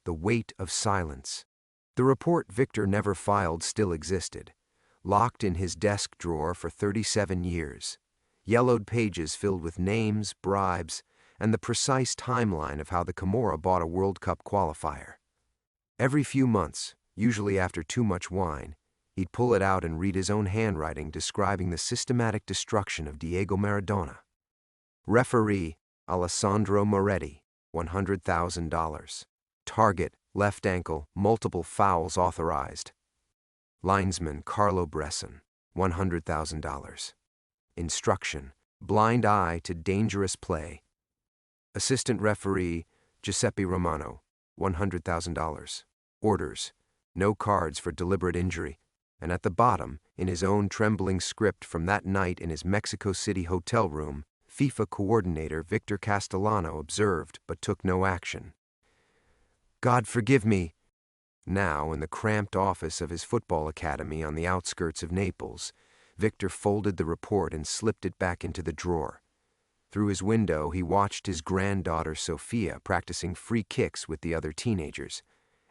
The weight of silence. The report Victor never filed still existed, locked in his desk drawer for 37 years. Yellowed pages filled with names, bribes, and the precise timeline of how the Camorra bought a World Cup qualifier. Every few months, usually after too much wine, he'd pull it out and read his own handwriting describing the systematic destruction of Diego Maradona. Referee, Alessandro Moretti, $100,000. Target, left ankle, multiple fouls authorized. Linesman, Carlo Bresson, $100,000. Instruction, blind eye to dangerous play. Assistant referee, Giuseppe Romano, $100,000. Orders, no cards for deliberate injury. And at the bottom, in his own trembling script from that night in his Mexico City hotel room, FIFA coordinator Victor Castellano observed but took no action. God forgive me. Now, in the cramped office of his football academy on the outskirts of Naples, Victor folded the report and slipped it back into the drawer. Through his window, he watched his granddaughter Sofia practicing free kicks with the other teenagers.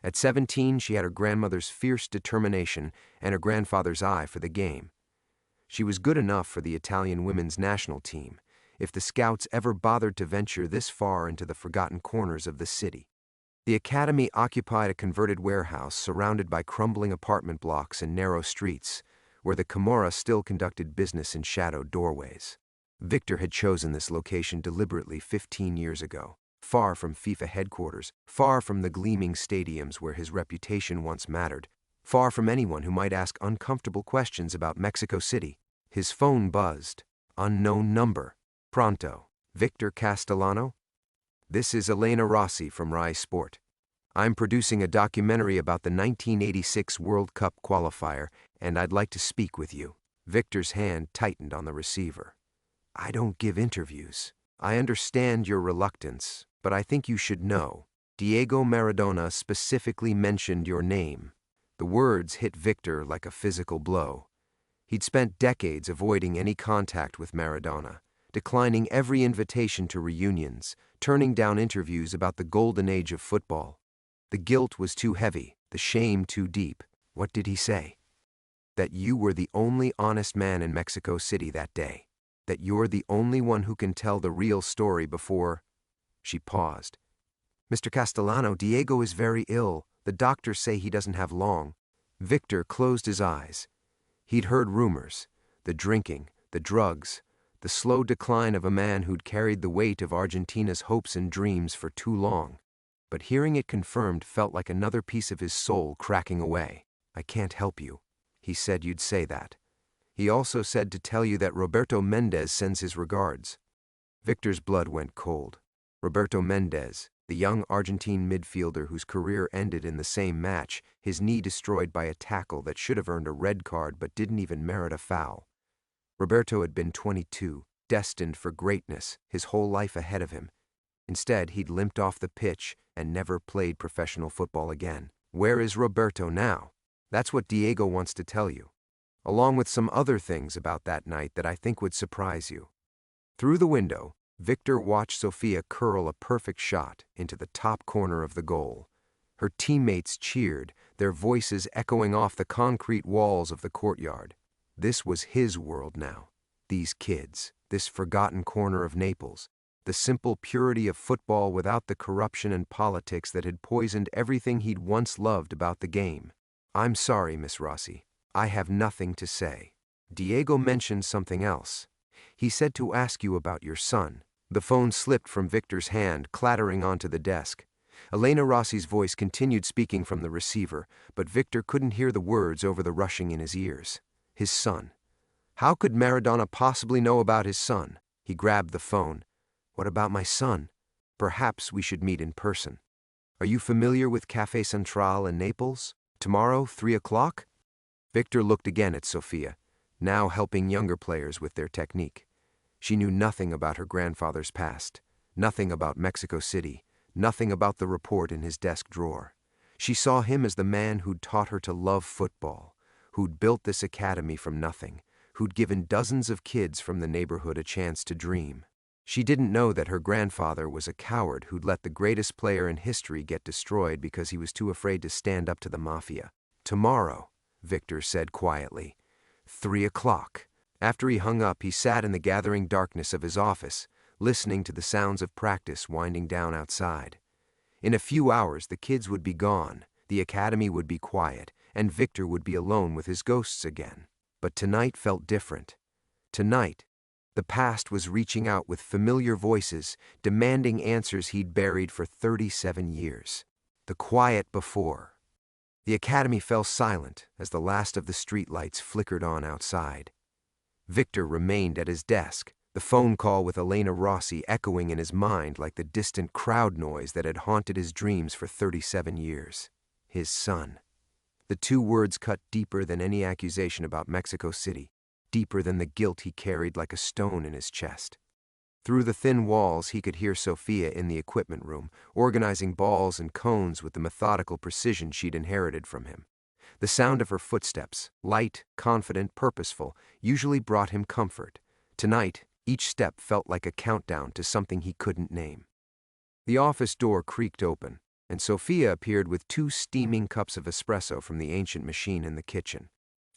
At 17, she had her grandmother's fierce determination and her grandfather's eye for the game. She was good enough for the Italian women's national team, if the scouts ever bothered to venture this far into the forgotten corners of the city. The academy occupied a converted warehouse surrounded by crumbling apartment blocks and narrow streets, where the Camorra still conducted business in shadowed doorways. Victor had chosen this location deliberately 15 years ago, far from FIFA headquarters, far from the gleaming stadiums where his reputation once mattered, far from anyone who might ask uncomfortable questions about Mexico City. His phone buzzed. Unknown number. Pronto. Victor Castellano? This is Elena Rossi from Rai Sport. I'm producing a documentary about the 1986 World Cup qualifier, and I'd like to speak with you. Victor's hand tightened on the receiver. I don't give interviews. I understand your reluctance, but I think you should know. Diego Maradona specifically mentioned your name. The words hit Victor like a physical blow. He'd spent decades avoiding any contact with Maradona, declining every invitation to reunions, turning down interviews about the golden age of football. The guilt was too heavy, the shame too deep. What did he say? That you were the only honest man in Mexico City that day. That you're the only one who can tell the real story before... She paused. Mr. Castellano, Diego is very ill. The doctors say he doesn't have long. Victor closed his eyes. He'd heard rumors. The drinking, the drugs, the slow decline of a man who'd carried the weight of Argentina's hopes and dreams for too long. But hearing it confirmed felt like another piece of his soul cracking away. I can't help you. He said you'd say that. He also said to tell you that Roberto Mendez sends his regards. Victor's blood went cold. Roberto Mendez, the young Argentine midfielder whose career ended in the same match, his knee destroyed by a tackle that should have earned a red card but didn't even merit a foul. Roberto had been 22, destined for greatness, his whole life ahead of him. Instead, he'd limped off the pitch and never played professional football again. Where is Roberto now? That's what Diego wants to tell you, along with some other things about that night that I think would surprise you. Through the window, Victor watched Sofia curl a perfect shot into the top corner of the goal. Her teammates cheered, their voices echoing off the concrete walls of the courtyard. This was his world now. These kids, this forgotten corner of Naples, the simple purity of football without the corruption and politics that had poisoned everything he'd once loved about the game. I'm sorry, Miss Rossi. I have nothing to say. Diego mentioned something else. He said to ask you about your son. The phone slipped from Victor's hand, clattering onto the desk. Elena Rossi's voice continued speaking from the receiver, but Victor couldn't hear the words over the rushing in his ears. His son. How could Maradona possibly know about his son? He grabbed the phone. What about my son? Perhaps we should meet in person. Are you familiar with Café Central in Naples? Tomorrow, 3 o'clock? Victor looked again at Sofia, now helping younger players with their technique. She knew nothing about her grandfather's past, nothing about Mexico City, nothing about the report in his desk drawer. She saw him as the man who'd taught her to love football, who'd built this academy from nothing, who'd given dozens of kids from the neighborhood a chance to dream. She didn't know that her grandfather was a coward who'd let the greatest player in history get destroyed because he was too afraid to stand up to the Mafia. "Tomorrow," Victor said quietly. 3 o'clock. After he hung up, he sat in the gathering darkness of his office, listening to the sounds of practice winding down outside. In a few hours, the kids would be gone, the academy would be quiet, and Victor would be alone with his ghosts again. But tonight felt different. Tonight, the past was reaching out with familiar voices, demanding answers he'd buried for 37 years. The quiet before. The academy fell silent as the last of the streetlights flickered on outside. Victor remained at his desk, the phone call with Elena Rossi echoing in his mind like the distant crowd noise that had haunted his dreams for 37 years. His son. The two words cut deeper than any accusation about Mexico City, deeper than the guilt he carried like a stone in his chest. Through the thin walls, he could hear Sophia in the equipment room, organizing balls and cones with the methodical precision she'd inherited from him. The sound of her footsteps, light, confident, purposeful, usually brought him comfort. Tonight, each step felt like a countdown to something he couldn't name. The office door creaked open, and Sophia appeared with 2 steaming cups of espresso from the ancient machine in the kitchen.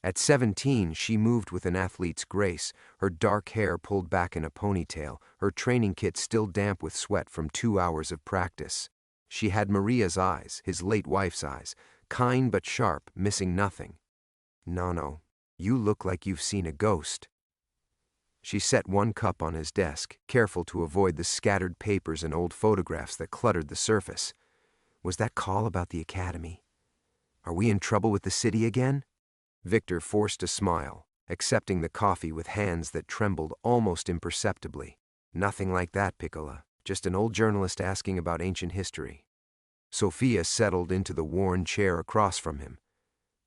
At 17, she moved with an athlete's grace, her dark hair pulled back in a ponytail, her training kit still damp with sweat from 2 hours of practice. She had Maria's eyes, his late wife's eyes, kind but sharp, missing nothing. "Nano, you look like you've seen a ghost." She set 1 cup on his desk, careful to avoid the scattered papers and old photographs that cluttered the surface. Was that call about the academy? Are we in trouble with the city again? Victor forced a smile, accepting the coffee with hands that trembled almost imperceptibly. "Nothing like that, Piccola. Just an old journalist asking about ancient history." Sophia settled into the worn chair across from him.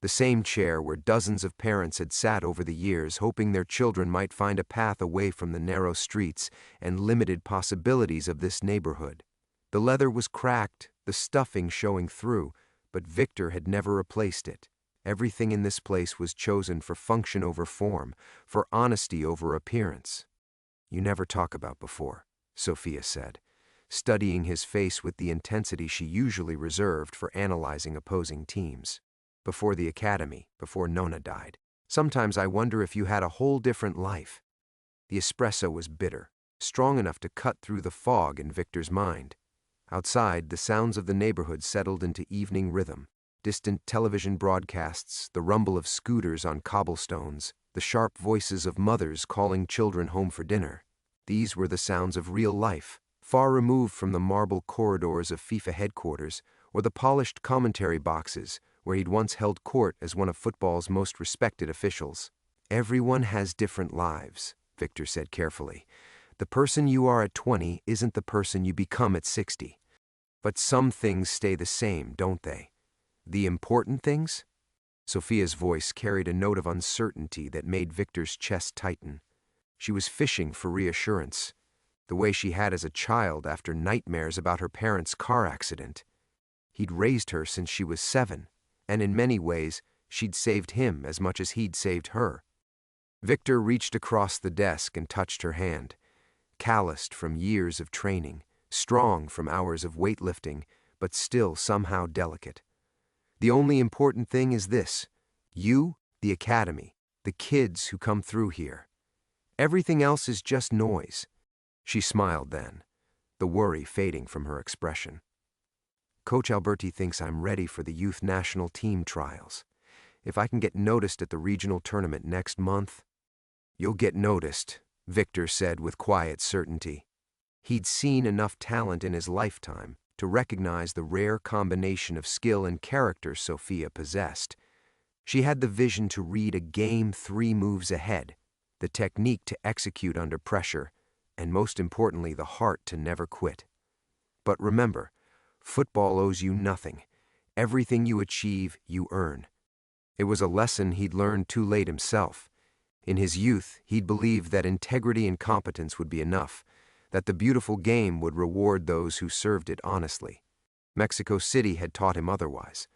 The same chair where dozens of parents had sat over the years, hoping their children might find a path away from the narrow streets and limited possibilities of this neighborhood. The leather was cracked, the stuffing showing through, but Victor had never replaced it. Everything in this place was chosen for function over form, for honesty over appearance. "You never talk about before," Sophia said, studying his face with the intensity she usually reserved for analyzing opposing teams. "Before the academy, before Nona died. Sometimes I wonder if you had a whole different life." The espresso was bitter, strong enough to cut through the fog in Victor's mind. Outside, the sounds of the neighborhood settled into evening rhythm. Distant television broadcasts, the rumble of scooters on cobblestones, the sharp voices of mothers calling children home for dinner. These were the sounds of real life, far removed from the marble corridors of FIFA headquarters or the polished commentary boxes where he'd once held court as one of football's most respected officials. "Everyone has different lives," Victor said carefully. "The person you are at 20 isn't the person you become at 60. But some things stay the same, don't they? The important things?" Sophia's voice carried a note of uncertainty that made Victor's chest tighten. She was fishing for reassurance, the way she had as a child after nightmares about her parents' car accident. He'd raised her since she was 7, and in many ways, she'd saved him as much as he'd saved her. Victor reached across the desk and touched her hand, calloused from years of training, strong from hours of weightlifting, but still somehow delicate. "The only important thing is this: you, the academy, the kids who come through here. Everything else is just noise." She smiled then, the worry fading from her expression. "Coach Alberti thinks I'm ready for the youth national team trials. If I can get noticed at the regional tournament next month..." "You'll get noticed," Victor said with quiet certainty. He'd seen enough talent in his lifetime to recognize the rare combination of skill and character Sophia possessed. She had the vision to read a game 3 moves ahead, the technique to execute under pressure, and most importantly, the heart to never quit. But remember, football owes you nothing. Everything you achieve, you earn. It was a lesson he'd learned too late himself. In his youth, he'd believed that integrity and competence would be enough, that the beautiful game would reward those who served it honestly. Mexico City had taught him otherwise.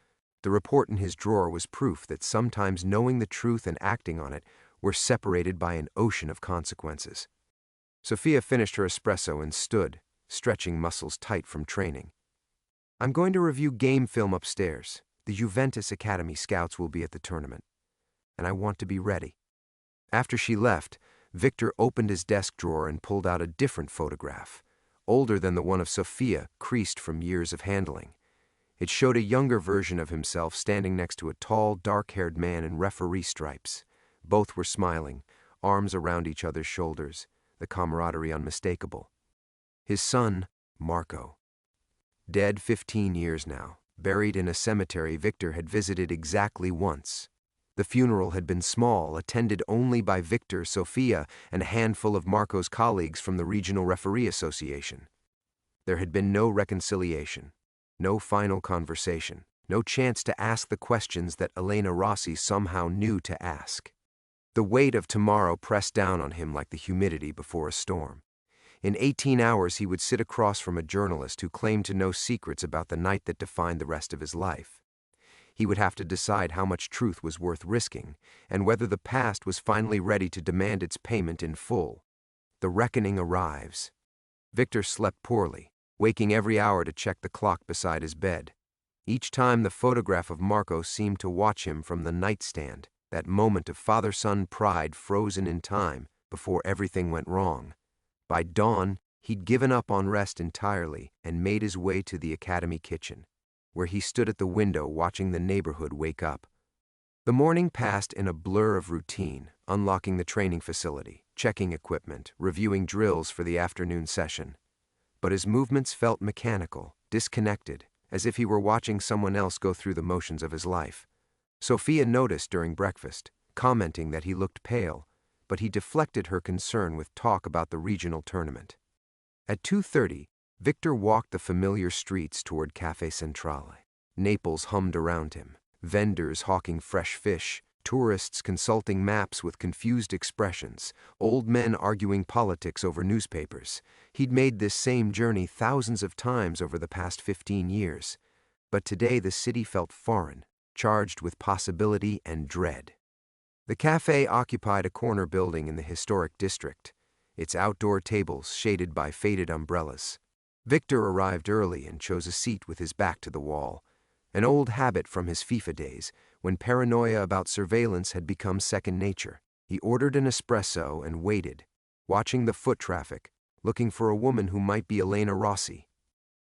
The report in his drawer was proof that sometimes knowing the truth and acting on it were separated by an ocean of consequences. Sophia finished her espresso and stood, stretching muscles tight from training. I'm going to review game film upstairs. The Juventus Academy scouts will be at the tournament, and I want to be ready. After she left, Victor opened his desk drawer and pulled out a different photograph, older than the one of Sophia, creased from years of handling. It showed a younger version of himself standing next to a tall, dark-haired man in referee stripes. Both were smiling, arms around each other's shoulders, the camaraderie unmistakable. His son, Marco. Dead 15 years now, buried in a cemetery Victor had visited exactly once. The funeral had been small, attended only by Victor, Sophia, and a handful of Marco's colleagues from the Regional Referee Association. There had been no reconciliation, no final conversation, no chance to ask the questions that Elena Rossi somehow knew to ask. The weight of tomorrow pressed down on him like the humidity before a storm. In 18 hours he would sit across from a journalist who claimed to know secrets about the night that defined the rest of his life. He would have to decide how much truth was worth risking, and whether the past was finally ready to demand its payment in full. The reckoning arrives. Victor slept poorly, waking every hour to check the clock beside his bed. Each time the photograph of Marco seemed to watch him from the nightstand, that moment of father-son pride frozen in time before everything went wrong. By dawn, he'd given up on rest entirely and made his way to the academy kitchen, where he stood at the window watching the neighborhood wake up. The morning passed in a blur of routine, unlocking the training facility, checking equipment, reviewing drills for the afternoon session. But his movements felt mechanical, disconnected, as if he were watching someone else go through the motions of his life. Sophia noticed during breakfast, commenting that he looked pale, but he deflected her concern with talk about the regional tournament. At 2:30, Victor walked the familiar streets toward Café Centrale. Naples hummed around him, vendors hawking fresh fish, tourists consulting maps with confused expressions, old men arguing politics over newspapers. He'd made this same journey thousands of times over the past 15 years. But today the city felt foreign, charged with possibility and dread. The café occupied a corner building in the historic district, its outdoor tables shaded by faded umbrellas. Victor arrived early and chose a seat with his back to the wall, an old habit from his FIFA days, when paranoia about surveillance had become second nature. He ordered an espresso and waited, watching the foot traffic, looking for a woman who might be Elena Rossi.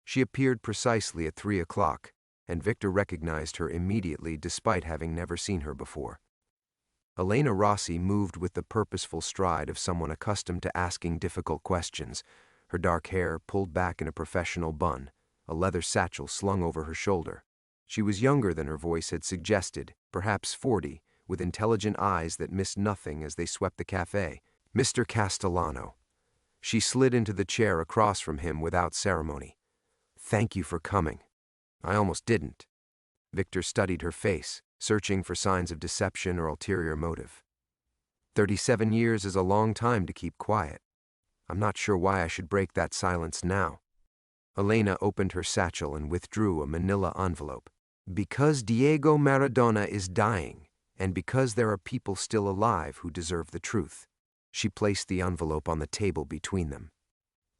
She appeared precisely at 3 o'clock, and Victor recognized her immediately despite having never seen her before. Elena Rossi moved with the purposeful stride of someone accustomed to asking difficult questions, her dark hair pulled back in a professional bun, a leather satchel slung over her shoulder. She was younger than her voice had suggested, perhaps 40, with intelligent eyes that missed nothing as they swept the café. Mr. Castellano. She slid into the chair across from him without ceremony. Thank you for coming. I almost didn't. Victor studied her face, searching for signs of deception or ulterior motive. 37 years is a long time to keep quiet. I'm not sure why I should break that silence now. Elena opened her satchel and withdrew a manila envelope. Because Diego Maradona is dying, and because there are people still alive who deserve the truth. She placed the envelope on the table between them.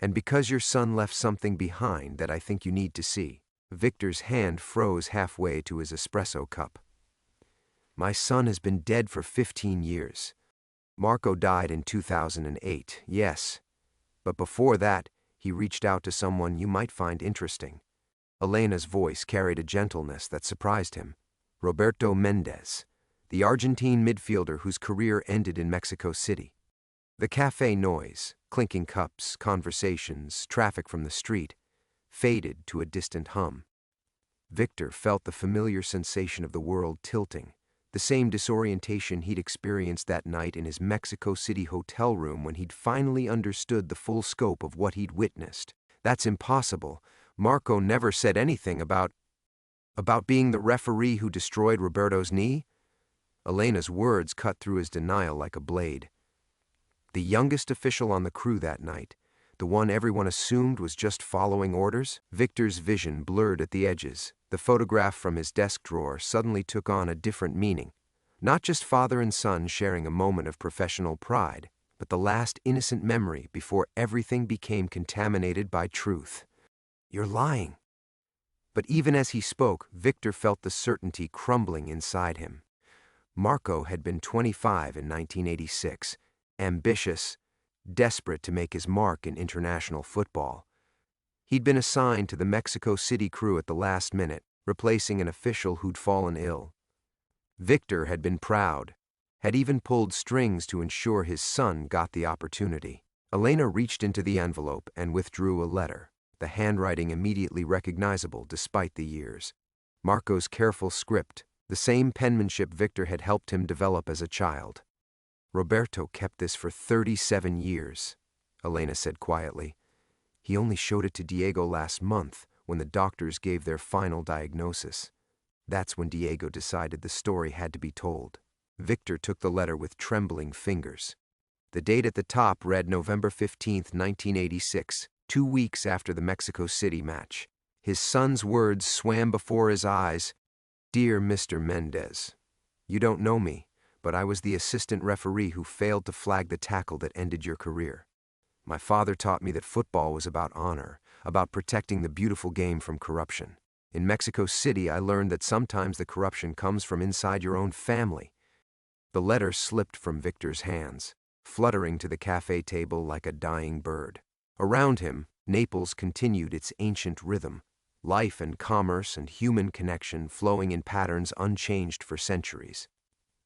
And because your son left something behind that I think you need to see. Victor's hand froze halfway to his espresso cup. My son has been dead for 15 years. Marco died in 2008, yes. But before that, he reached out to someone you might find interesting. Elena's voice carried a gentleness that surprised him. Roberto Mendez, the Argentine midfielder whose career ended in Mexico City. The cafe noise, clinking cups, conversations, traffic from the street, faded to a distant hum. Victor felt the familiar sensation of the world tilting, the same disorientation he'd experienced that night in his Mexico City hotel room when he'd finally understood the full scope of what he'd witnessed. That's impossible. Marco never said anything about being the referee who destroyed Roberto's knee. Elena's words cut through his denial like a blade. The youngest official on the crew that night, the one everyone assumed was just following orders. Victor's vision blurred at the edges. The photograph from his desk drawer suddenly took on a different meaning. Not just father and son sharing a moment of professional pride, but the last innocent memory before everything became contaminated by truth. "You're lying." But even as he spoke, Victor felt the certainty crumbling inside him. Marco had been 25 in 1986, ambitious, desperate to make his mark in international football. He'd been assigned to the Mexico City crew at the last minute, replacing an official who'd fallen ill. Victor had been proud, had even pulled strings to ensure his son got the opportunity. Elena reached into the envelope and withdrew a letter, the handwriting immediately recognizable despite the years. Marco's careful script, the same penmanship Victor had helped him develop as a child. "Roberto kept this for 37 years, Elena said quietly. "He only showed it to Diego last month when the doctors gave their final diagnosis. That's when Diego decided the story had to be told." Victor took the letter with trembling fingers. The date at the top read November 15, 1986, 2 weeks after the Mexico City match. His son's words swam before his eyes. "Dear Mr. Mendez, you don't know me, but I was the assistant referee who failed to flag the tackle that ended your career. My father taught me that football was about honor, about protecting the beautiful game from corruption. In Mexico City, I learned that sometimes the corruption comes from inside your own family." The letter slipped from Victor's hands, fluttering to the cafe table like a dying bird. Around him, Naples continued its ancient rhythm, life and commerce and human connection flowing in patterns unchanged for centuries.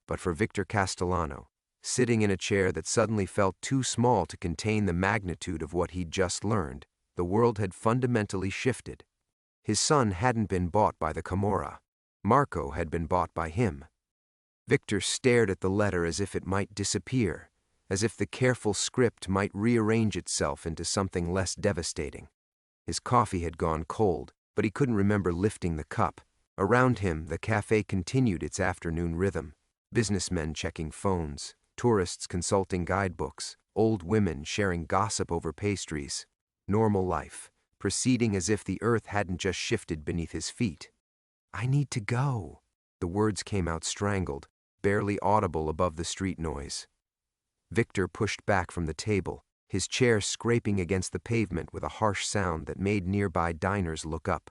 But for Victor Castellano, sitting in a chair that suddenly felt too small to contain the magnitude of what he'd just learned, the world had fundamentally shifted. His son hadn't been bought by the Camorra. Marco had been bought by him. Victor stared at the letter as if it might disappear, as if the careful script might rearrange itself into something less devastating. His coffee had gone cold, but he couldn't remember lifting the cup. Around him, the cafe continued its afternoon rhythm. Businessmen checking phones, tourists consulting guidebooks, old women sharing gossip over pastries. Normal life, proceeding as if the earth hadn't just shifted beneath his feet. "I need to go." The words came out strangled, barely audible above the street noise. Victor pushed back from the table, his chair scraping against the pavement with a harsh sound that made nearby diners look up.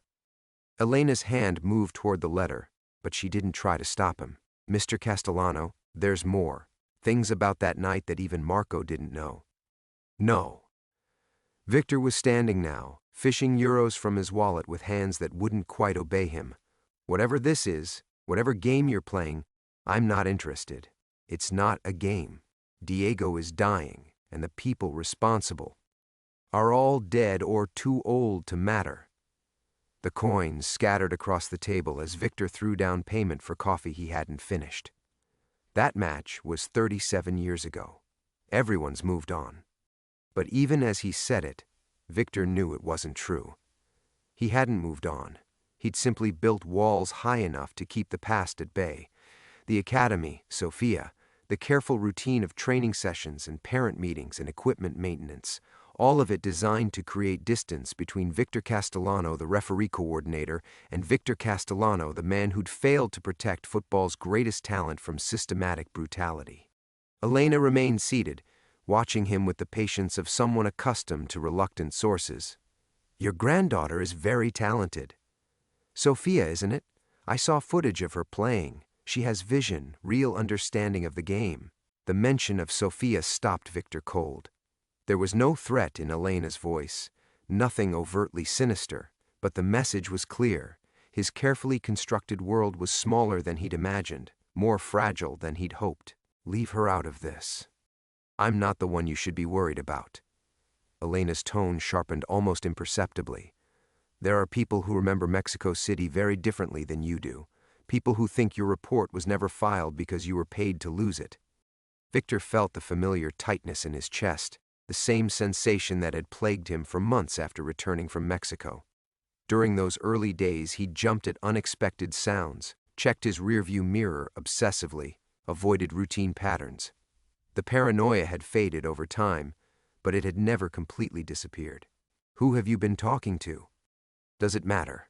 Elena's hand moved toward the letter, but she didn't try to stop him. "Mr. Castellano, there's more. Things about that night that even Marco didn't know." "No." Victor was standing now, fishing euros from his wallet with hands that wouldn't quite obey him. "Whatever this is, whatever game you're playing, I'm not interested. It's not a game. Diego is dying, and the people responsible are all dead or too old to matter." The coins scattered across the table as Victor threw down payment for coffee he hadn't finished. That match was 37 years ago. Everyone's moved on. But even as he said it, Victor knew it wasn't true. He hadn't moved on. He'd simply built walls high enough to keep the past at bay. The academy, Sofia, the careful routine of training sessions and parent meetings and equipment maintenance, all of it designed to create distance between Victor Castellano, the referee coordinator, and Victor Castellano, the man who'd failed to protect football's greatest talent from systematic brutality. Elena remained seated, watching him with the patience of someone accustomed to reluctant sources. "Your granddaughter is very talented." "Sofia, isn't it? I saw footage of her playing. She has vision, real understanding of the game." The mention of Sofia stopped Victor cold. There was no threat in Elena's voice, nothing overtly sinister, but the message was clear. His carefully constructed world was smaller than he'd imagined, more fragile than he'd hoped. "Leave her out of this. I'm not the one you should be worried about." Elena's tone sharpened almost imperceptibly. "There are people who remember Mexico City very differently than you do. People who think your report was never filed because you were paid to lose it." Victor felt the familiar tightness in his chest, the same sensation that had plagued him for months after returning from Mexico. During those early days, he jumped at unexpected sounds, checked his rearview mirror obsessively, avoided routine patterns. The paranoia had faded over time, but it had never completely disappeared. "Who have you been talking to? Does it matter?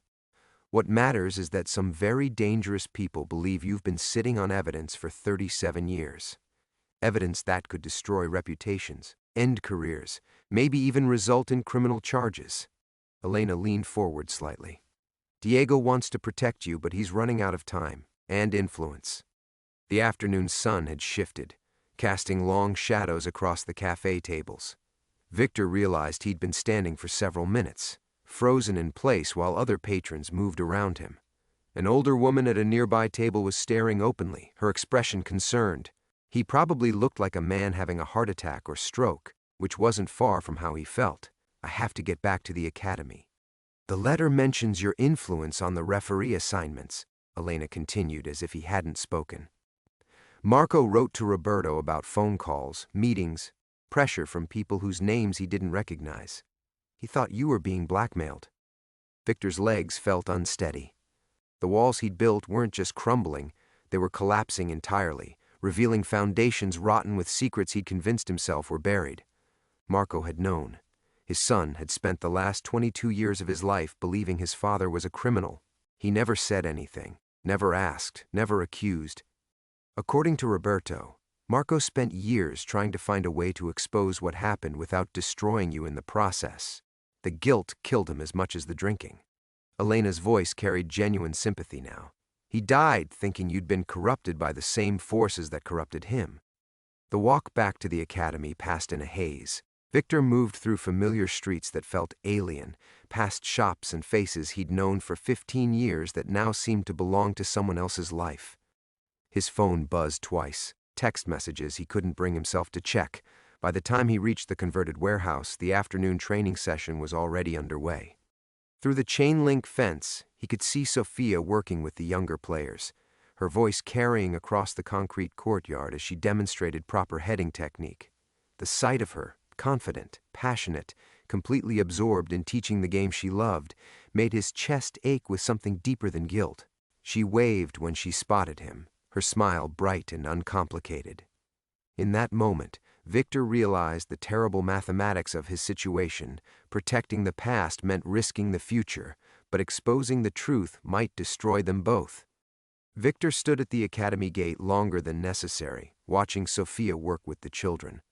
What matters is that some very dangerous people believe you've been sitting on evidence for 37 years. evidence that could destroy reputations, end careers, maybe even result in criminal charges. Elena leaned forward slightly. Diego wants to protect you, but he's running out of time and influence. The afternoon sun had shifted, casting long shadows across the cafe tables. Victor realized he'd been standing for several minutes, frozen in place while other patrons moved around him. An older woman at a nearby table was staring openly, her expression concerned. He probably looked like a man having a heart attack or stroke, which wasn't far from how he felt. I have to get back to the academy. The letter mentions your influence on the referee assignments, Elena continued as if he hadn't spoken. Marco wrote to Roberto about phone calls, meetings, pressure from people whose names he didn't recognize. He thought you were being blackmailed. Victor's legs felt unsteady. The walls he'd built weren't just crumbling, they were collapsing entirely, revealing foundations rotten with secrets he'd convinced himself were buried. Marco had known. His son had spent the last 22 years of his life believing his father was a criminal. He never said anything, never asked, never accused. According to Roberto, Marco spent years trying to find a way to expose what happened without destroying you in the process. The guilt killed him as much as the drinking. Elena's voice carried genuine sympathy now. He died thinking you'd been corrupted by the same forces that corrupted him. The walk back to the academy passed in a haze. Victor moved through familiar streets that felt alien, past shops and faces he'd known for 15 years that now seemed to belong to someone else's life. His phone buzzed twice, text messages he couldn't bring himself to check. By the time he reached the converted warehouse, the afternoon training session was already underway. Through the chain-link fence, he could see Sofia working with the younger players, her voice carrying across the concrete courtyard as she demonstrated proper heading technique. The sight of her, confident, passionate, completely absorbed in teaching the game she loved, made his chest ache with something deeper than guilt. She waved when she spotted him, her smile bright and uncomplicated. In that moment, Victor realized the terrible mathematics of his situation. Protecting the past meant risking the future, but exposing the truth might destroy them both. Victor stood at the academy gate longer than necessary, watching Sofia work with the children.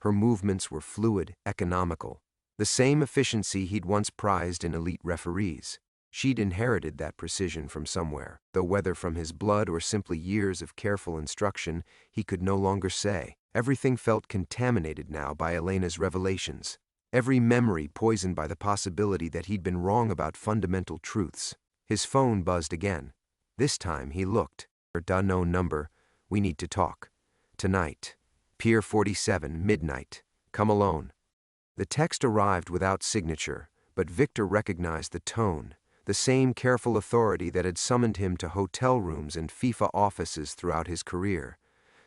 Her movements were fluid, economical, the same efficiency he'd once prized in elite referees. She'd inherited that precision from somewhere, though whether from his blood or simply years of careful instruction, he could no longer say. Everything felt contaminated now by Elena's revelations, every memory poisoned by the possibility that he'd been wrong about fundamental truths. His phone buzzed again. This time he looked. Unknown number. We need to talk. Tonight. Pier 47, midnight. Come alone. The text arrived without signature, but Victor recognized the tone, the same careful authority that had summoned him to hotel rooms and FIFA offices throughout his career.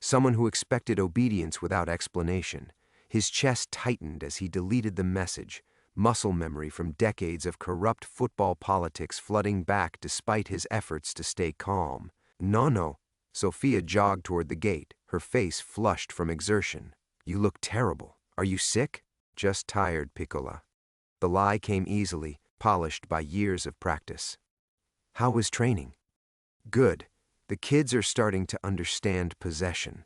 Someone who expected obedience without explanation. His chest tightened as he deleted the message, muscle memory from decades of corrupt football politics flooding back despite his efforts to stay calm. No. Sofia jogged toward the gate, her face flushed from exertion. You look terrible. Are you sick? Just tired, Piccola. The lie came easily, polished by years of practice. How was training? Good. The kids are starting to understand possession.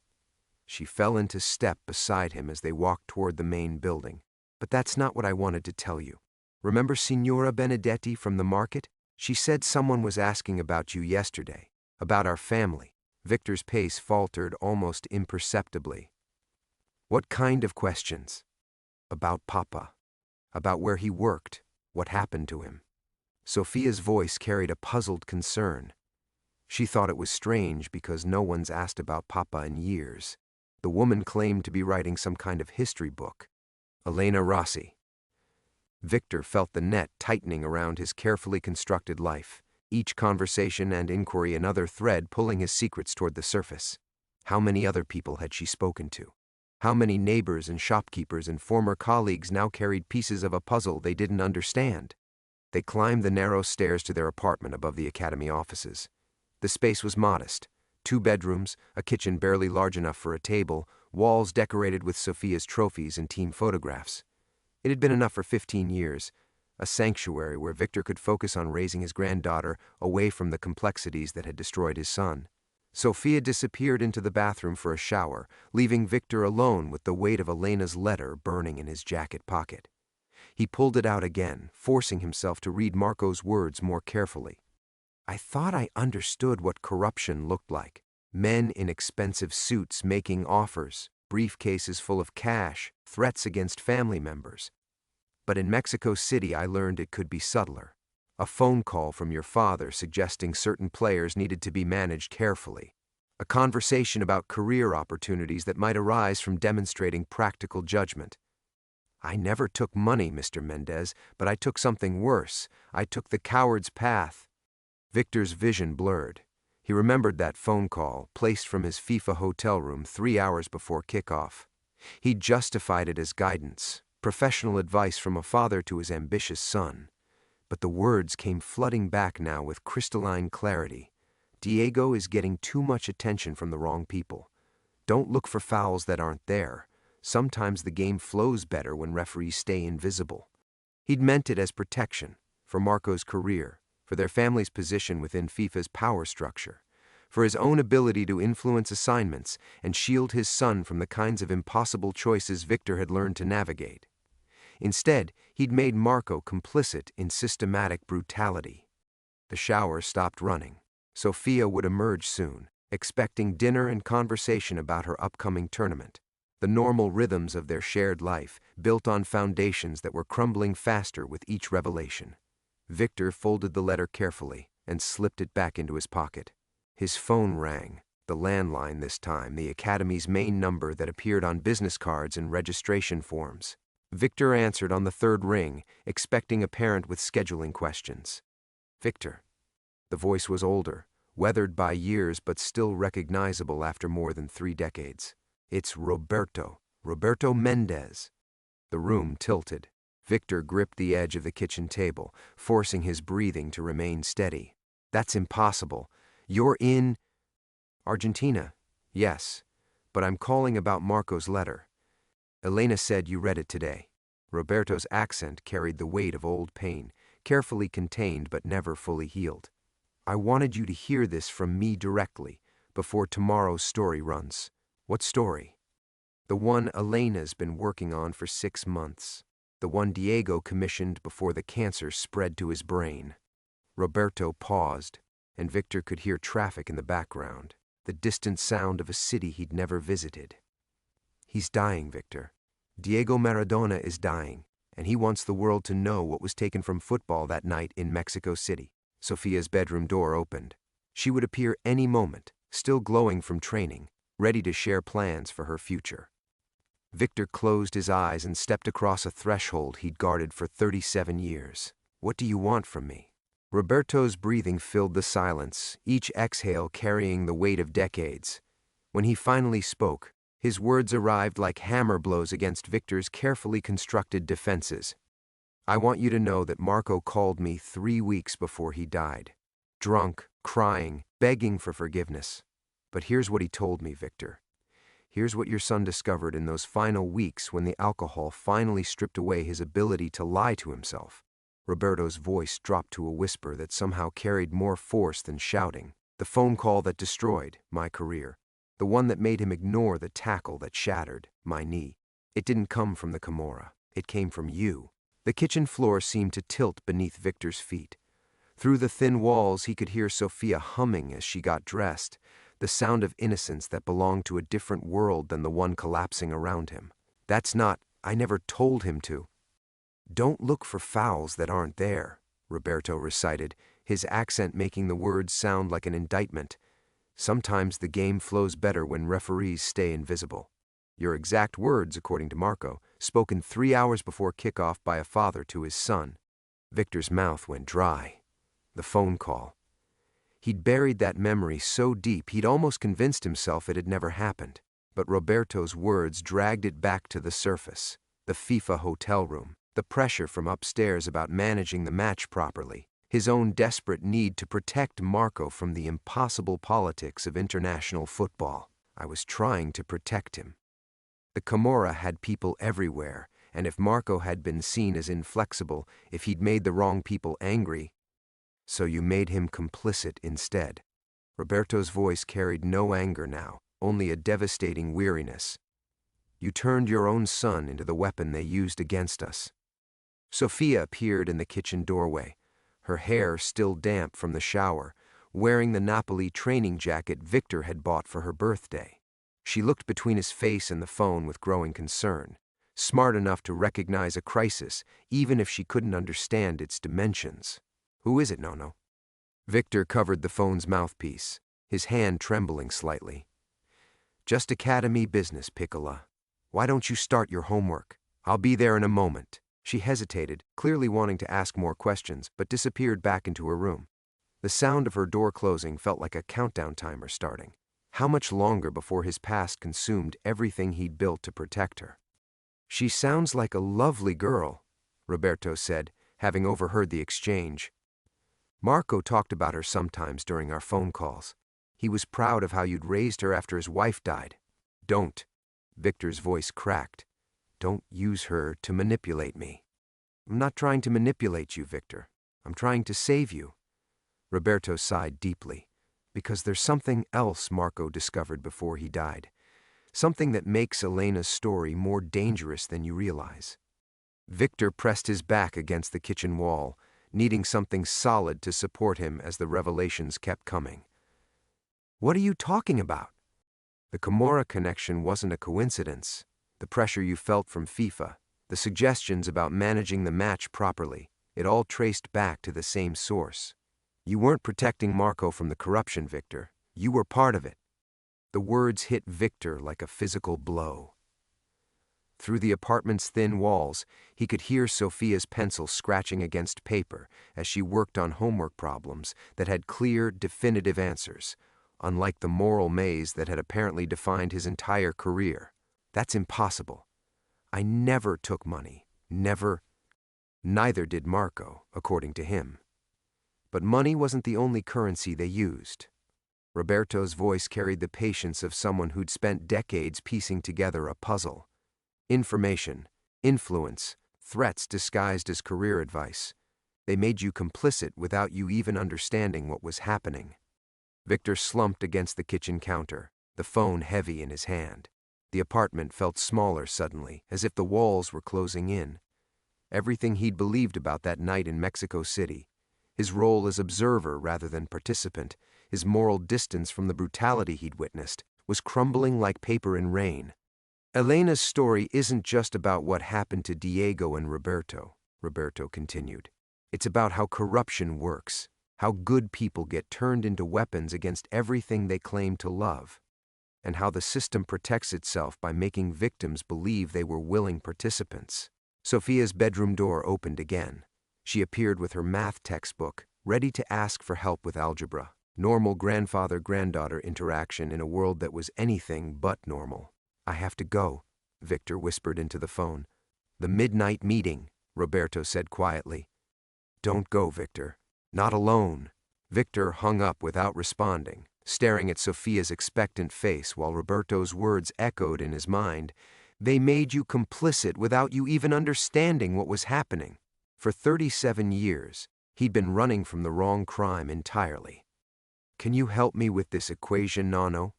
She fell into step beside him as they walked toward the main building. But that's not what I wanted to tell you. Remember Signora Benedetti from the market? She said someone was asking about you yesterday, about our family. Victor's pace faltered almost imperceptibly. What kind of questions? About Papa. About where he worked, what happened to him. Sofia's voice carried a puzzled concern. She thought it was strange because no one's asked about Papa in years. The woman claimed to be writing some kind of history book. Elena Rossi. Victor felt the net tightening around his carefully constructed life, each conversation and inquiry another thread pulling his secrets toward the surface. How many other people had she spoken to? How many neighbors and shopkeepers and former colleagues now carried pieces of a puzzle they didn't understand? They climbed the narrow stairs to their apartment above the academy offices. The space was modest. 2 bedrooms, a kitchen barely large enough for a table, walls decorated with Sofia's trophies and team photographs. It had been enough for 15 years, a sanctuary where Victor could focus on raising his granddaughter away from the complexities that had destroyed his son. Sophia disappeared into the bathroom for a shower, leaving Victor alone with the weight of Elena's letter burning in his jacket pocket. He pulled it out again, forcing himself to read Marco's words more carefully. I thought I understood what corruption looked like. Men in expensive suits making offers, briefcases full of cash, threats against family members. But in Mexico City I learned it could be subtler. A phone call from your father suggesting certain players needed to be managed carefully. A conversation about career opportunities that might arise from demonstrating practical judgment. I never took money, Mr. Mendez, but I took something worse. I took the coward's path. Victor's vision blurred. He remembered that phone call, placed from his FIFA hotel room 3 hours before kickoff. He justified it as guidance, professional advice from a father to his ambitious son. But the words came flooding back now with crystalline clarity. Diego is getting too much attention from the wrong people. Don't look for fouls that aren't there. Sometimes the game flows better when referees stay invisible. He'd meant it as protection, for Marco's career, for their family's position within FIFA's power structure, for his own ability to influence assignments and shield his son from the kinds of impossible choices Victor had learned to navigate. Instead, he'd made Marco complicit in systematic brutality. The shower stopped running. Sophia would emerge soon, expecting dinner and conversation about her upcoming tournament. The normal rhythms of their shared life, built on foundations that were crumbling faster with each revelation. Victor folded the letter carefully and slipped it back into his pocket. His phone rang, the landline this time, the academy's main number that appeared on business cards and registration forms. Victor answered on the third ring, expecting a parent with scheduling questions. Victor. The voice was older, weathered by years but still recognizable after more than 3 decades. It's Roberto Mendez. The room tilted. Victor gripped the edge of the kitchen table, forcing his breathing to remain steady. That's impossible. You're in Argentina. Yes, but I'm calling about Marco's letter. Elena said you read it today. Roberto's accent carried the weight of old pain, carefully contained but never fully healed. I wanted you to hear this from me directly, before tomorrow's story runs. What story? The one Elena's been working on for 6 months. The one Diego commissioned before the cancer spread to his brain. Roberto paused, and Victor could hear traffic in the background, the distant sound of a city he'd never visited. He's dying, Victor. Diego Maradona is dying, and he wants the world to know what was taken from football that night in Mexico City. Sophia's bedroom door opened. She would appear any moment, still glowing from training, ready to share plans for her future. Victor closed his eyes and stepped across a threshold he'd guarded for 37 years. What do you want from me? Roberto's breathing filled the silence, each exhale carrying the weight of decades. When he finally spoke, his words arrived like hammer blows against Victor's carefully constructed defenses. I want you to know that Marco called me 3 weeks before he died. Drunk, crying, begging for forgiveness. But here's what he told me, Victor. Here's what your son discovered in those final weeks when the alcohol finally stripped away his ability to lie to himself. Roberto's voice dropped to a whisper that somehow carried more force than shouting. The phone call that destroyed my career. The one that made him ignore the tackle that shattered my knee. It didn't come from the Camorra. It came from you. The kitchen floor seemed to tilt beneath Victor's feet. Through the thin walls he could hear Sophia humming as she got dressed, the sound of innocence that belonged to a different world than the one collapsing around him. That's not, I never told him to. Don't look for fouls that aren't there, Roberto recited, his accent making the words sound like an indictment. Sometimes the game flows better when referees stay invisible. Your exact words, according to Marco, spoken 3 hours before kickoff by a father to his son. Victor's mouth went dry. The phone call. He'd buried that memory so deep he'd almost convinced himself it had never happened. But Roberto's words dragged it back to the surface. The FIFA hotel room, the pressure from upstairs about managing the match properly, his own desperate need to protect Marco from the impossible politics of international football. I was trying to protect him. The Camorra had people everywhere, and if Marco had been seen as inflexible, if he'd made the wrong people angry, so you made him complicit instead. Roberto's voice carried no anger now, only a devastating weariness. You turned your own son into the weapon they used against us. Sofia appeared in the kitchen doorway, her hair still damp from the shower, wearing the Napoli training jacket Victor had bought for her birthday. She looked between his face and the phone with growing concern, smart enough to recognize a crisis, even if she couldn't understand its dimensions. Who is it, Nono? Victor covered the phone's mouthpiece, his hand trembling slightly. Just Academy business, Piccola. Why don't you start your homework? I'll be there in a moment. She hesitated, clearly wanting to ask more questions, but disappeared back into her room. The sound of her door closing felt like a countdown timer starting. How much longer before his past consumed everything he'd built to protect her? She sounds like a lovely girl, Roberto said, having overheard the exchange. Marco talked about her sometimes during our phone calls. He was proud of how you'd raised her after his wife died. Don't. Victor's voice cracked. Don't use her to manipulate me. I'm not trying to manipulate you, Victor. I'm trying to save you. Roberto sighed deeply, because there's something else Marco discovered before he died. Something that makes Elena's story more dangerous than you realize. Victor pressed his back against the kitchen wall, needing something solid to support him as the revelations kept coming. What are you talking about? The Camorra connection wasn't a coincidence. The pressure you felt from FIFA, the suggestions about managing the match properly, it all traced back to the same source. You weren't protecting Marco from the corruption, Victor. You were part of it. The words hit Victor like a physical blow. Through the apartment's thin walls, he could hear Sofia's pencil scratching against paper as she worked on homework problems that had clear, definitive answers, unlike the moral maze that had apparently defined his entire career. That's impossible. I never took money. Never. Neither did Marco, according to him. But money wasn't the only currency they used. Roberto's voice carried the patience of someone who'd spent decades piecing together a puzzle. Information, influence, threats disguised as career advice. They made you complicit without you even understanding what was happening. Victor slumped against the kitchen counter, the phone heavy in his hand. The apartment felt smaller suddenly, as if the walls were closing in. Everything he'd believed about that night in Mexico City, his role as observer rather than participant, his moral distance from the brutality he'd witnessed, was crumbling like paper in rain. Elena's story isn't just about what happened to Diego and Roberto, Roberto continued. It's about how corruption works, how good people get turned into weapons against everything they claim to love, and how the system protects itself by making victims believe they were willing participants. Sofia's bedroom door opened again. She appeared with her math textbook, ready to ask for help with algebra. Normal grandfather-granddaughter interaction in a world that was anything but normal. I have to go, Victor whispered into the phone. The midnight meeting, Roberto said quietly. Don't go, Victor. Not alone. Victor hung up without responding, staring at Sofia's expectant face while Roberto's words echoed in his mind. They made you complicit without you even understanding what was happening. For 37 years, he'd been running from the wrong crime entirely. Can you help me with this equation, Nono?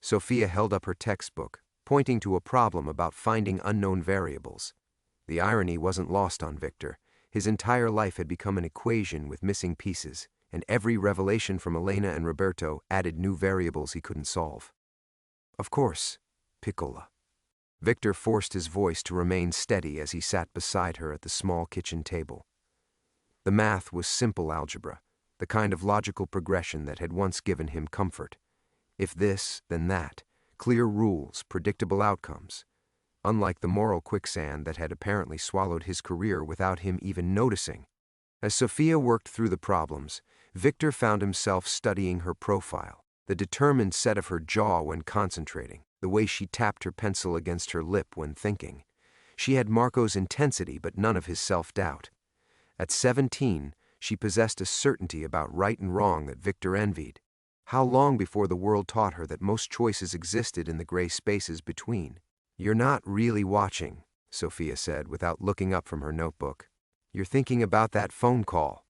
Sofia held up her textbook, pointing to a problem about finding unknown variables. The irony wasn't lost on Victor. His entire life had become an equation with missing pieces, and every revelation from Elena and Roberto added new variables he couldn't solve. Of course, Piccola. Victor forced his voice to remain steady as he sat beside her at the small kitchen table. The math was simple algebra, the kind of logical progression that had once given him comfort. If this, then that, clear rules, predictable outcomes. Unlike the moral quicksand that had apparently swallowed his career without him even noticing. As Sofia worked through the problems, Victor found himself studying her profile, the determined set of her jaw when concentrating, the way she tapped her pencil against her lip when thinking. She had Marco's intensity but none of his self-doubt. At 17, she possessed a certainty about right and wrong that Victor envied. How long before the world taught her that most choices existed in the gray spaces between? You're not really watching, Sofia said without looking up from her notebook. You're thinking about that phone call.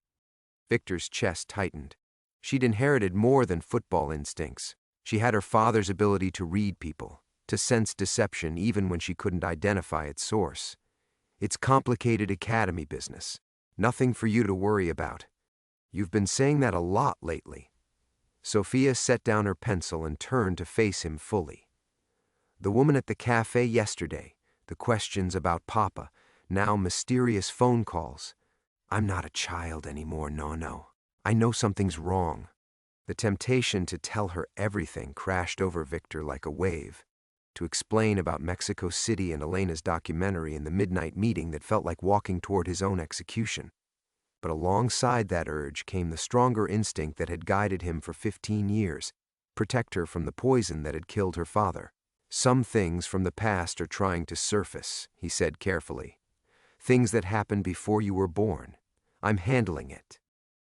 Victor's chest tightened. She'd inherited more than football instincts. She had her father's ability to read people, to sense deception even when she couldn't identify its source. It's complicated academy business. Nothing for you to worry about. You've been saying that a lot lately. Sophia set down her pencil and turned to face him fully. The woman at the cafe yesterday, the questions about Papa, now mysterious phone calls. I'm not a child anymore, no. I know something's wrong. The temptation to tell her everything crashed over Victor like a wave. To explain about Mexico City and Elena's documentary and the midnight meeting that felt like walking toward his own execution. But alongside that urge came the stronger instinct that had guided him for 15 years, protect her from the poison that had killed her father. Some things from the past are trying to surface, he said carefully. Things that happened before you were born. I'm handling it.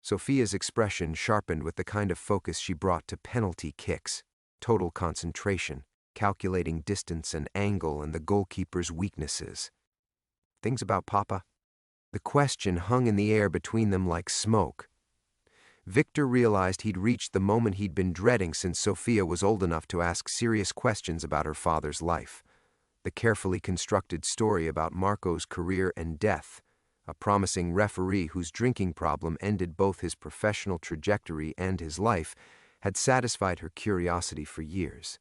Sophia's expression sharpened with the kind of focus she brought to penalty kicks, total concentration, calculating distance and angle and the goalkeeper's weaknesses. Things about Papa? The question hung in the air between them like smoke. Victor realized he'd reached the moment he'd been dreading since Sophia was old enough to ask serious questions about her father's life. The carefully constructed story about Marco's career and death, a promising referee whose drinking problem ended both his professional trajectory and his life, had satisfied her curiosity for years.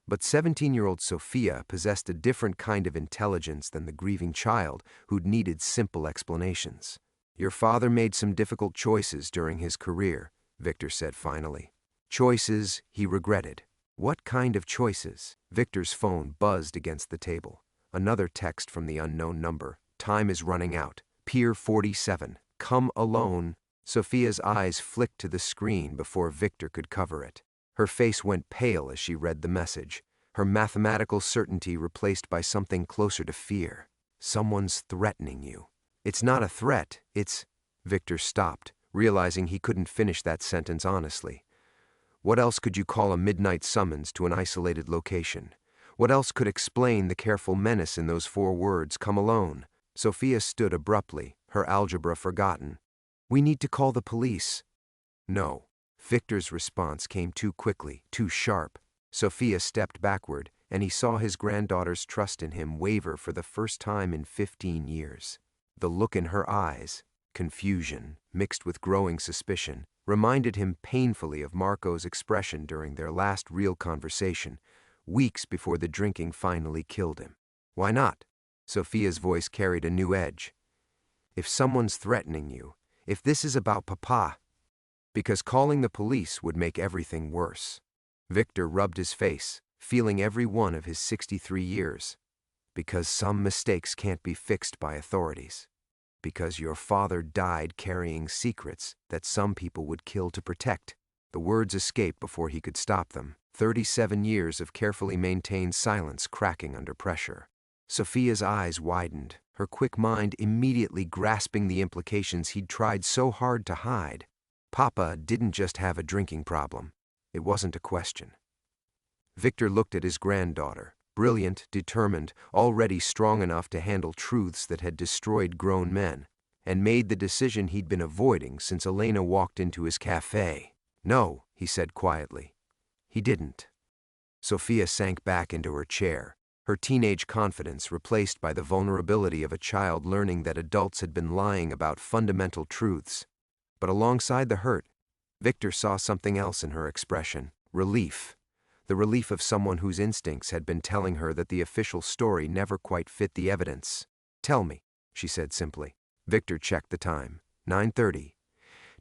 But 17-year-old Sophia possessed a different kind of intelligence than the grieving child who'd needed simple explanations. Your father made some difficult choices during his career, Victor said finally. Choices he regretted. What kind of choices? Victor's phone buzzed against the table. Another text from the unknown number. Time is running out. Pier 47. Come alone. Sophia's eyes flicked to the screen before Victor could cover it. Her face went pale as she read the message, her mathematical certainty replaced by something closer to fear. Someone's threatening you. It's not a threat, it's... Victor stopped, realizing he couldn't finish that sentence honestly. What else could you call a midnight summons to an isolated location? What else could explain the careful menace in those 4 words, come alone? Sophia stood abruptly, her algebra forgotten. We need to call the police. No. Victor's response came too quickly, too sharp. Sophia stepped backward, and he saw his granddaughter's trust in him waver for the first time in 15 years. The look in her eyes, confusion, mixed with growing suspicion, reminded him painfully of Marco's expression during their last real conversation, weeks before the drinking finally killed him. Why not? Sophia's voice carried a new edge. If someone's threatening you, if this is about Papa, because calling the police would make everything worse. Victor rubbed his face, feeling every one of his 63 years. Because some mistakes can't be fixed by authorities. Because your father died carrying secrets that some people would kill to protect. The words escaped before he could stop them. 37 years of carefully maintained silence cracking under pressure. Sophia's eyes widened, her quick mind immediately grasping the implications he'd tried so hard to hide. Papa didn't just have a drinking problem. It wasn't a question. Victor looked at his granddaughter, brilliant, determined, already strong enough to handle truths that had destroyed grown men, and made the decision he'd been avoiding since Elena walked into his cafe. No, he said quietly. He didn't. Sophia sank back into her chair, her teenage confidence replaced by the vulnerability of a child learning that adults had been lying about fundamental truths. But alongside the hurt, Victor saw something else in her expression, relief. The relief of someone whose instincts had been telling her that the official story never quite fit the evidence. Tell me, she said simply. Victor checked the time. 9:30.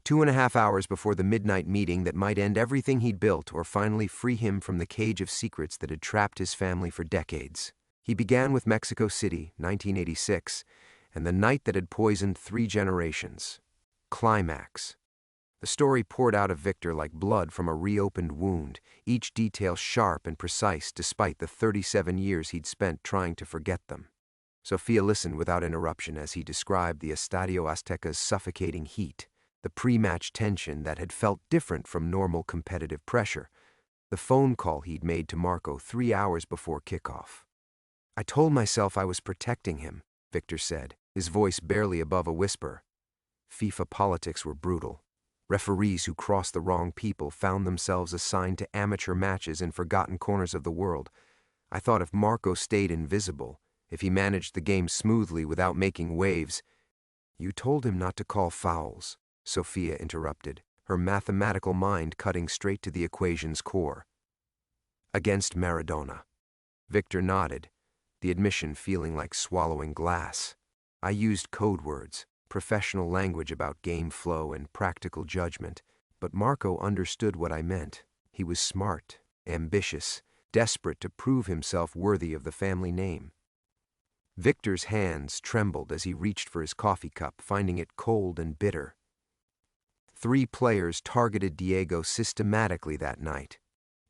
2.5 hours before the midnight meeting that might end everything he'd built or finally free him from the cage of secrets that had trapped his family for decades. He began with Mexico City, 1986, and the night that had poisoned 3 generations. Climax. The story poured out of Victor like blood from a reopened wound, each detail sharp and precise despite the 37 years he'd spent trying to forget them. Sophia listened without interruption as he described the Estadio Azteca's suffocating heat, the pre-match tension that had felt different from normal competitive pressure, the phone call he'd made to Marco 3 hours before kickoff. I told myself I was protecting him, Victor said, his voice barely above a whisper. FIFA politics were brutal. Referees who crossed the wrong people found themselves assigned to amateur matches in forgotten corners of the world. I thought if Marco stayed invisible, if he managed the game smoothly without making waves— "You told him not to call fouls," Sophia interrupted, her mathematical mind cutting straight to the equation's core. "Against Maradona." Victor nodded, the admission feeling like swallowing glass. I used code words, professional language about game flow and practical judgment, but Marco understood what I meant. He was smart, ambitious, desperate to prove himself worthy of the family name. Victor's hands trembled as he reached for his coffee cup, finding it cold and bitter. 3 players targeted Diego systematically that night.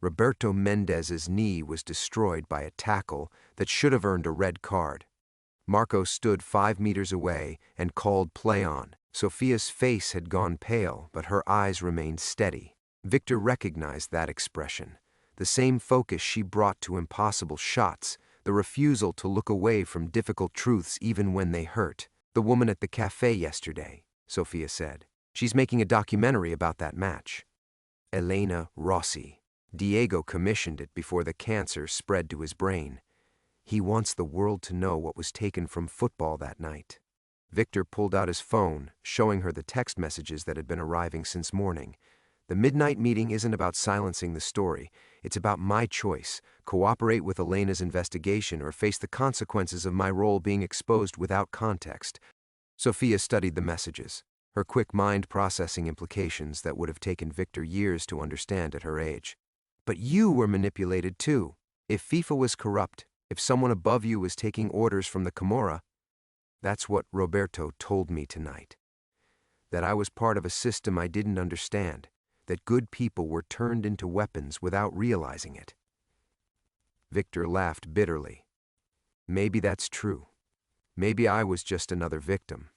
Roberto Mendez's knee was destroyed by a tackle that should have earned a red card. Marco stood 5 meters away and called play on. Sophia's face had gone pale, but her eyes remained steady. Victor recognized that expression, the same focus she brought to impossible shots, the refusal to look away from difficult truths even when they hurt. "The woman at the cafe yesterday," Sophia said. "She's making a documentary about that match." Elena Rossi. Diego commissioned it before the cancer spread to his brain. He wants the world to know what was taken from football that night. Victor pulled out his phone, showing her the text messages that had been arriving since morning. "The midnight meeting isn't about silencing the story. It's about my choice: cooperate with Elena's investigation or face the consequences of my role being exposed without context." Sophia studied the messages, her quick mind processing implications that would have taken Victor years to understand at her age. "But you were manipulated too. If FIFA was corrupt, if someone above you was taking orders from the Camorra—" "That's what Roberto told me tonight. That I was part of a system I didn't understand, that good people were turned into weapons without realizing it." Victor laughed bitterly. "Maybe that's true. Maybe I was just another victim.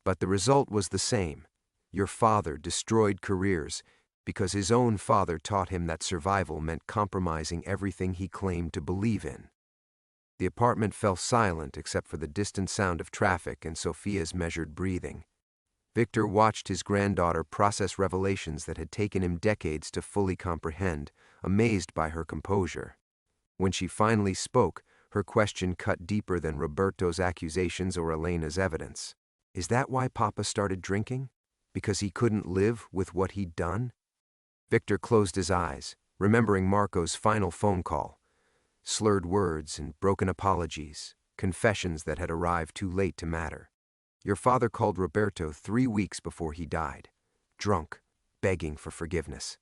But the result was the same. Your father destroyed careers because his own father taught him that survival meant compromising everything he claimed to believe in." The apartment fell silent except for the distant sound of traffic and Sophia's measured breathing. Victor watched his granddaughter process revelations that had taken him decades to fully comprehend, amazed by her composure. When she finally spoke, her question cut deeper than Roberto's accusations or Elena's evidence. "Is that why Papa started drinking? Because he couldn't live with what he'd done?" Victor closed his eyes, remembering Marco's final phone call. Slurred words and broken apologies, confessions that had arrived too late to matter. "Your father called Roberto 3 weeks before he died, drunk, begging for forgiveness.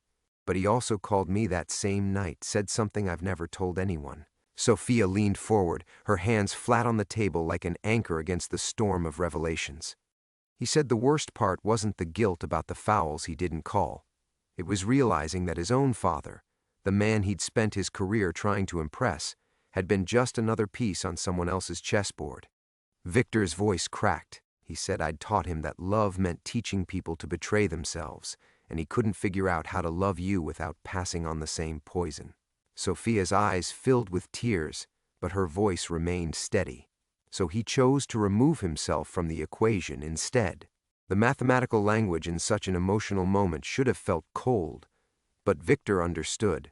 But he also called me that same night, said something I've never told anyone." Sophia leaned forward, her hands flat on the table like an anchor against the storm of revelations. "He said the worst part wasn't the guilt about the fouls he didn't call. It was realizing that his own father, the man he'd spent his career trying to impress, had been just another piece on someone else's chessboard." Victor's voice cracked. He said I'd taught him that love meant teaching people to betray themselves, and he couldn't figure out how to love you without passing on the same poison. Sophia's eyes filled with tears, but her voice remained steady. So he chose to remove himself from the equation instead. The mathematical language in such an emotional moment should have felt cold, but Victor understood.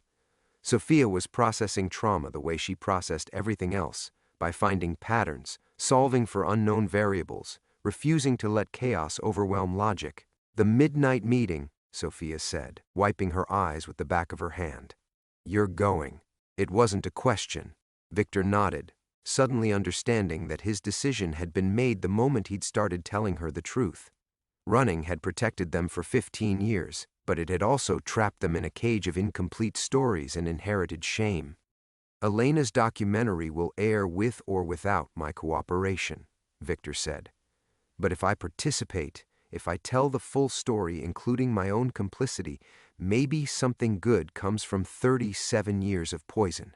Sophia was processing trauma the way she processed everything else, by finding patterns, solving for unknown variables, refusing to let chaos overwhelm logic. "The midnight meeting," Sophia said, wiping her eyes with the back of her hand. "You're going." It wasn't a question. Victor nodded, suddenly understanding that his decision had been made the moment he'd started telling her the truth. Running had protected them for 15 years, but it had also trapped them in a cage of incomplete stories and inherited shame. "Elena's documentary will air with or without my cooperation," Victor said. "But if I participate, if I tell the full story including my own complicity, maybe something good comes from 37 years of poison.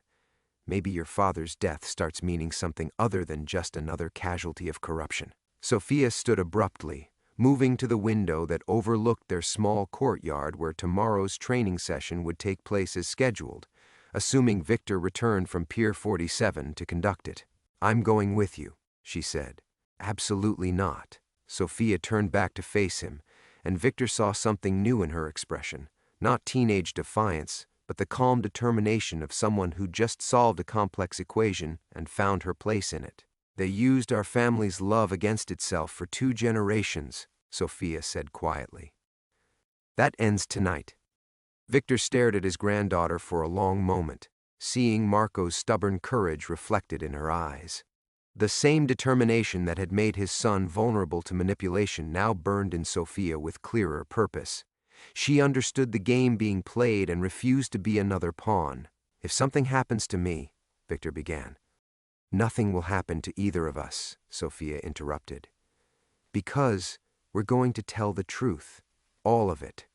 Maybe your father's death starts meaning something other than just another casualty of corruption." Sophia stood abruptly, moving to the window that overlooked their small courtyard where tomorrow's training session would take place as scheduled, assuming Victor returned from Pier 47 to conduct it. "I'm going with you," she said. "Absolutely not." Sophia turned back to face him, and Victor saw something new in her expression, not teenage defiance, but the calm determination of someone who just solved a complex equation and found her place in it. They used our family's love against itself for 2 generations, Sophia said quietly. That ends tonight. Victor stared at his granddaughter for a long moment, seeing Marco's stubborn courage reflected in her eyes. The same determination that had made his son vulnerable to manipulation now burned in Sophia with clearer purpose. She understood the game being played and refused to be another pawn. If something happens to me, Victor began. Nothing will happen to either of us, Sophia interrupted. Because we're going to tell the truth, all of it.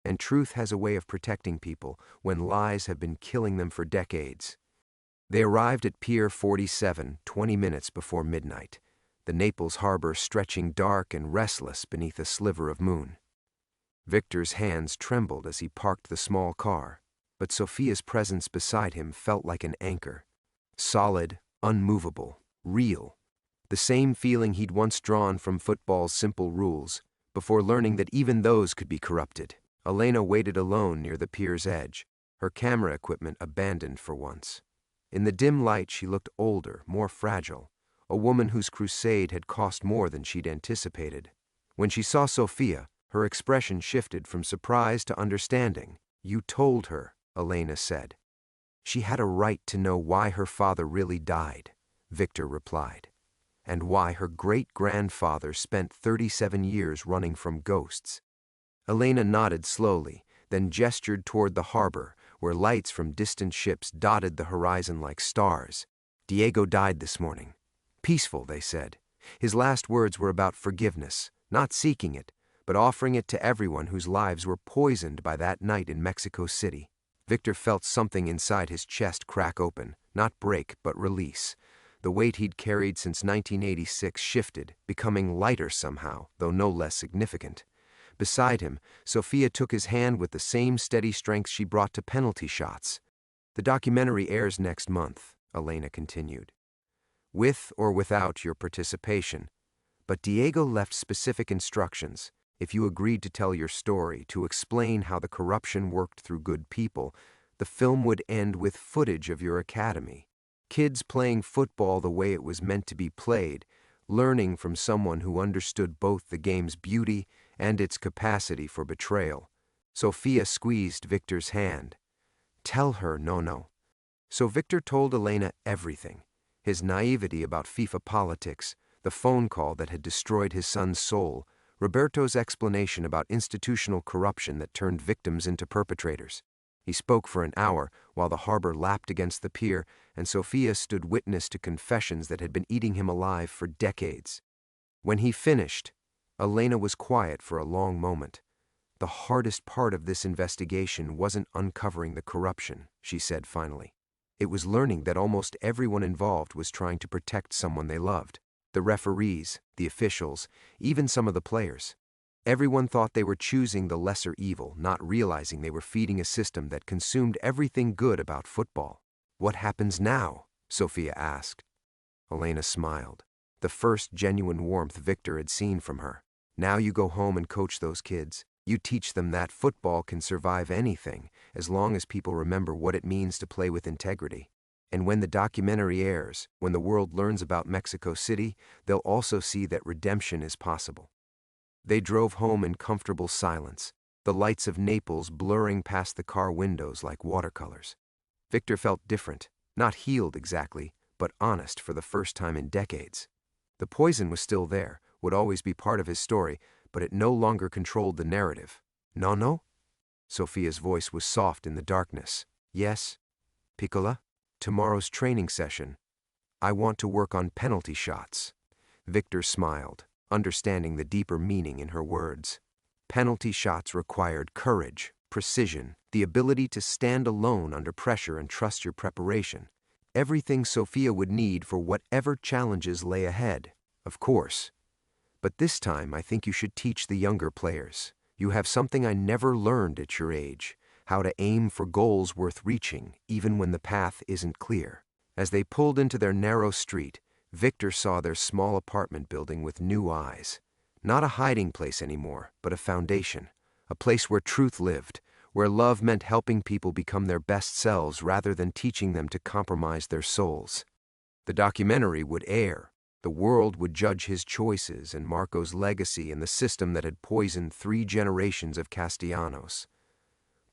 And truth has a way of protecting people when lies have been killing them for decades. They arrived at Pier 47 20 minutes before midnight, the Naples harbor stretching dark and restless beneath a sliver of moon. Victor's hands trembled as he parked the small car, but Sophia's presence beside him felt like an anchor. Solid, unmovable, real. The same feeling he'd once drawn from football's simple rules, before learning that even those could be corrupted. Elena waited alone near the pier's edge, her camera equipment abandoned for once. In the dim light she looked older, more fragile, a woman whose crusade had cost more than she'd anticipated. When she saw Sophia, her expression shifted from surprise to understanding. You told her, Elena said. She had a right to know why her father really died, Victor replied, and why her great-grandfather spent 37 years running from ghosts. Elena nodded slowly, then gestured toward the harbor, where lights from distant ships dotted the horizon like stars. Diego died this morning. Peaceful, they said. His last words were about forgiveness, not seeking it, but offering it to everyone whose lives were poisoned by that night in Mexico City. Victor felt something inside his chest crack open, not break, but release. The weight he'd carried since 1986 shifted, becoming lighter somehow, though no less significant. Beside him, Sophia took his hand with the same steady strength she brought to penalty shots. The documentary airs next month, Elena continued. With or without your participation. But Diego left specific instructions. If you agreed to tell your story, to explain how the corruption worked through good people, the film would end with footage of your academy. Kids playing football the way it was meant to be played, learning from someone who understood both the game's beauty and its capacity for betrayal. Sophia squeezed Victor's hand. Tell her, no. So Victor told Elena everything. His naivety about FIFA politics, the phone call that had destroyed his son's soul, Roberto's explanation about institutional corruption that turned victims into perpetrators. He spoke for an hour while the harbor lapped against the pier, and Sophia stood witness to confessions that had been eating him alive for decades. When he finished, Elena was quiet for a long moment. The hardest part of this investigation wasn't uncovering the corruption, she said finally. It was learning that almost everyone involved was trying to protect someone they loved. The referees, the officials, even some of the players. Everyone thought they were choosing the lesser evil, not realizing they were feeding a system that consumed everything good about football. What happens now? Sophia asked. Elena smiled, the first genuine warmth Victor had seen from her. Now you go home and coach those kids. You teach them that football can survive anything, as long as people remember what it means to play with integrity. And when the documentary airs, when the world learns about Mexico City, they'll also see that redemption is possible. They drove home in comfortable silence, the lights of Naples blurring past the car windows like watercolors. Victor felt different, not healed exactly, but honest for the first time in decades. The poison was still there, would always be part of his story, but it no longer controlled the narrative. No? Sophia's voice was soft in the darkness. Yes, Piccola? Tomorrow's training session. I want to work on penalty shots. Victor smiled, understanding the deeper meaning in her words. Penalty shots required courage, precision, the ability to stand alone under pressure and trust your preparation. Everything Sophia would need for whatever challenges lay ahead, of course. But this time I think you should teach the younger players. You have something I never learned at your age. How to aim for goals worth reaching, even when the path isn't clear. As they pulled into their narrow street, Victor saw their small apartment building with new eyes. Not a hiding place anymore, but a foundation. A place where truth lived, where love meant helping people become their best selves rather than teaching them to compromise their souls. The documentary would air. The world would judge his choices and Marco's legacy in the system that had poisoned 3 generations of Castellanos.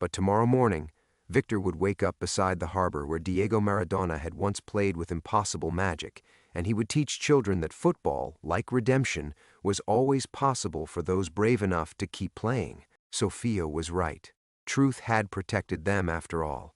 But tomorrow morning, Victor would wake up beside the harbor where Diego Maradona had once played with impossible magic, and he would teach children that football, like redemption, was always possible for those brave enough to keep playing. Sophia was right. Truth had protected them after all.